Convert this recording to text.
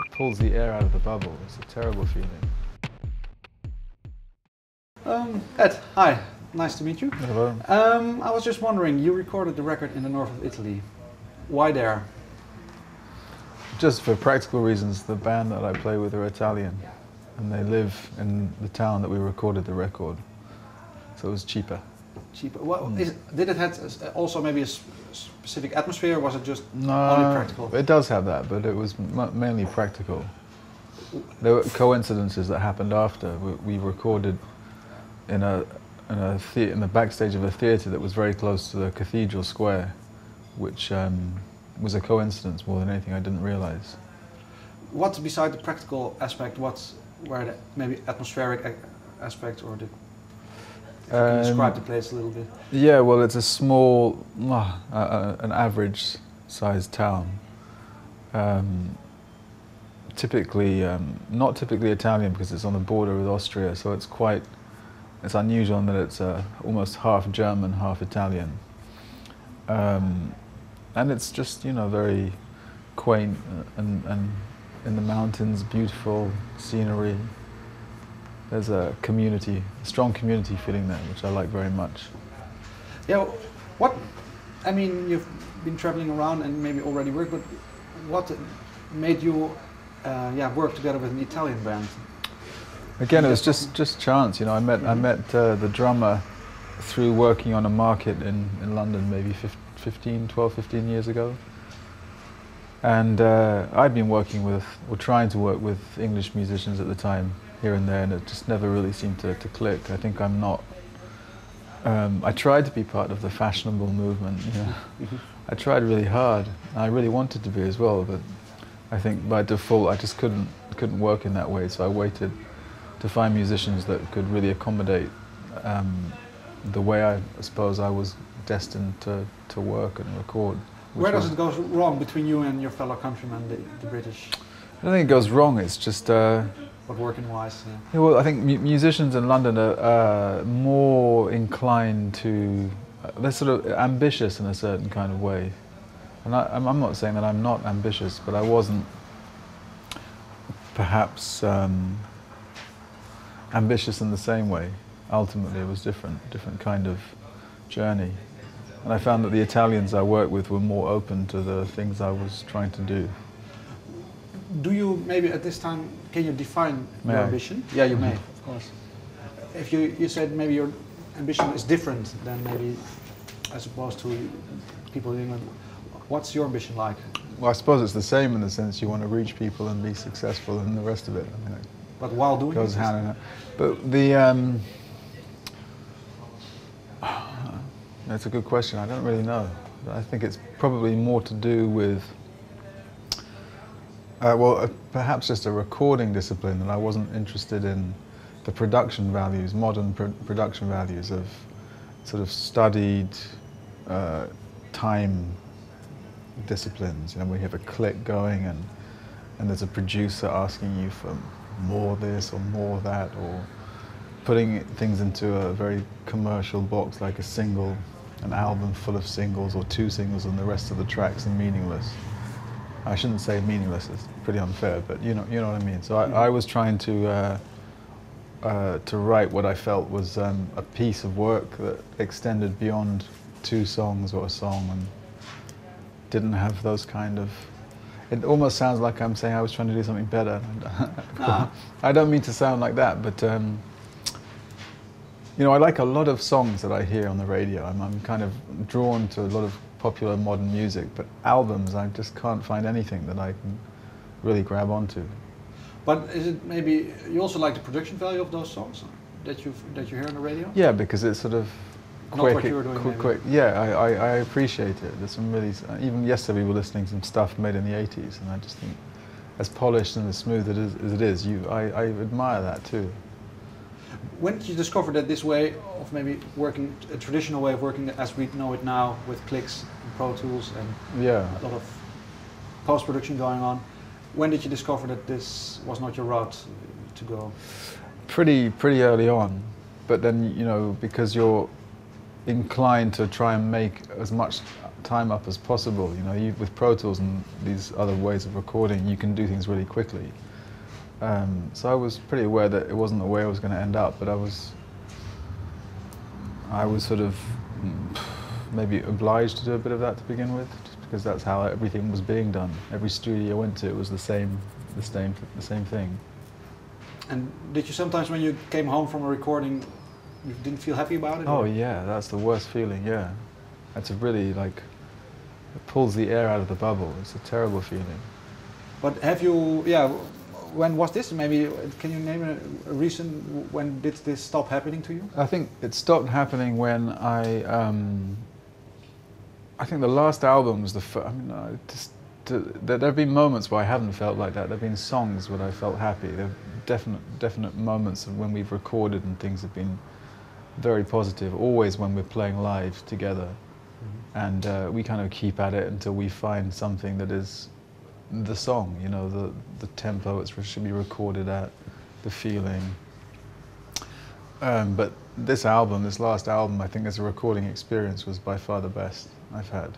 It pulls the air out of the bubble. It's a terrible feeling. Ed, hi. Nice to meet you. Hello. I was just wondering, you recorded the record in the north of Italy. Why there? Just for practical reasons, the band that I play with are Italian, and they live in the town that we recorded the record, so it was cheaper. Cheaper. Did it have also maybe a specific atmosphere, or was it just only practical? It does have that, but it was mainly practical. There were coincidences that happened after. We recorded in the backstage of a theatre that was very close to the Cathedral Square, which was a coincidence more than anything. I didn't realise. What beside the practical aspect? Were the maybe atmospheric aspects, or the? Can you describe the place a little bit? Yeah, well, it's a small, an average-sized town. Not typically Italian because it's on the border with Austria, so it's unusual in that it's almost half German, half Italian. And it's just, very quaint and in the mountains, beautiful scenery. There's a strong community feeling there, which I like very much. Yeah, you've been traveling around and maybe already worked, but what made you work together with an Italian band? Again, it was just chance. I met the drummer through working on a market in London maybe 12, 15 years ago. And I'd been working with, or trying to work with, English musicians at the time, here and there, and it just never really seemed to click. I think I'm not... I tried to be part of the fashionable movement. I tried really hard. I really wanted to be as well, but I think by default I just couldn't work in that way, so I waited to find musicians that could really accommodate the way I suppose I was destined to work and record. Where does it go wrong between you and your fellow countrymen, the British? I don't think it goes wrong, it's just... But working-wise, yeah. Well, I think musicians in London are more inclined to... they're sort of ambitious in a certain kind of way. And I'm not saying that I'm not ambitious, but I wasn't perhaps ambitious in the same way. Ultimately, it was different kind of journey. And I found that the Italians I worked with were more open to the things I was trying to do. Do you maybe at this time, can you define your ambition? Yeah, you may, of course. If you said maybe your ambition is different than maybe as opposed to people in England, what's your ambition like? Well, I suppose it's the same in the sense you want to reach people and be successful and the rest of it. But while doing it? Goes hand in hand. But the... that's a good question. I don't really know. I think it's probably more to do with perhaps just a recording discipline, and I wasn't interested in the production values, modern production values of sort of studied time disciplines. We have a click going and there's a producer asking you for more this or more that, or putting things into a very commercial box like a single, an album full of singles or 2 singles and the rest of the tracks are meaningless. I shouldn't say meaningless, it's pretty unfair, but you know what I mean. So I was trying to write what I felt was a piece of work that extended beyond 2 songs or a song and didn't have those kind of... It almost sounds like I'm saying I was trying to do something better. I don't mean to sound like that, but I like a lot of songs that I hear on the radio. I'm kind of drawn to a lot of popular modern music, but albums, I just can't find anything that I can really grab onto. But is it maybe you also like the production value of those songs that you hear on the radio? Yeah, because it's sort of quick. Not what you were doing, quick. Yeah, I appreciate it. There's some really... Even yesterday we were listening to some stuff made in the 80s, and I just think, as polished and as smooth as it is, I admire that too. When did you discover that this way of maybe working, a traditional way of working as we know it now, with clicks and Pro Tools and a lot of post-production going on, when did you discover that this was not your route to go? Pretty early on, but then, because you're inclined to try and make as much time up as possible. You know, with Pro Tools and these other ways of recording, you can do things really quickly. So I was pretty aware that it wasn't the way I was going to end up, but I was sort of maybe obliged to do a bit of that to begin with, just because that's how everything was being done. Every studio I went to, it was the same thing. And did you sometimes, when you came home from a recording, you didn't feel happy about it? Oh or? yeah, that's the worst feeling. Yeah, that's a really it pulls the air out of the bubble. It's a terrible feeling. But have you? Yeah. When was this? Maybe can you name a reason when did this stop happening to you? I think it stopped happening when I think the last album was there have been moments where I haven't felt like that. There have been songs where I felt happy. There are definite moments when we've recorded and things have been very positive. Always when we're playing live together, and we kind of keep at it until we find something that is the song, you know, the tempo it should be recorded at, the feeling. But this last album, I think as a recording experience was by far the best I've had.